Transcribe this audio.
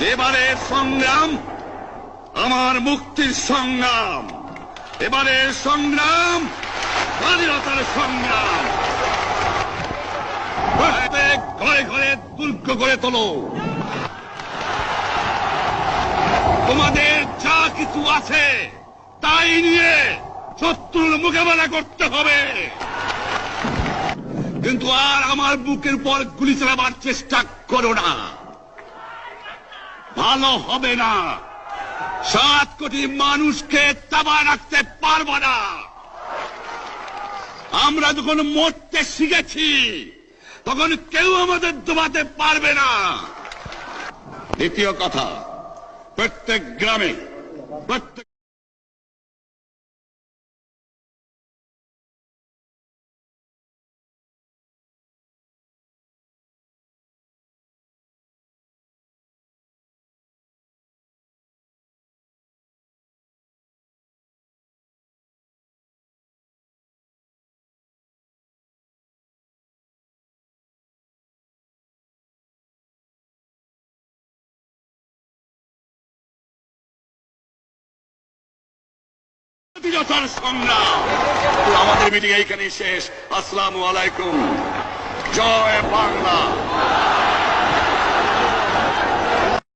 এবারের সংগ্রাম আমার মুক্তির সংগ্রাম, এবারের সংগ্রাম স্বাধীনতার সংগ্রাম। প্রত্যেক ঘরে ঘরে দুর্গ গড়ে তোলো। তোমাদের যা কিছু আছে তাই নিয়ে শত্রুর মোকাবেলা করতে হবে, কিন্তু আর আমার বুকের উপর গুলি চালাবার চেষ্টা করো না, ভালো হবে না। 7 কোটি মানুষকে তাবা রাখতে পারবো না। আমরা যখন মরতে শিখেছি তখন কেউ আমাদের দবাতে পারবে না। দ্বিতীয় কথা, প্রত্যেক গ্রামে প্রত্যেক সংগ্রাম। আমাদের মিটিং এইখানে শেষ। আসসালামু আলাইকুম। জয় বাংলা।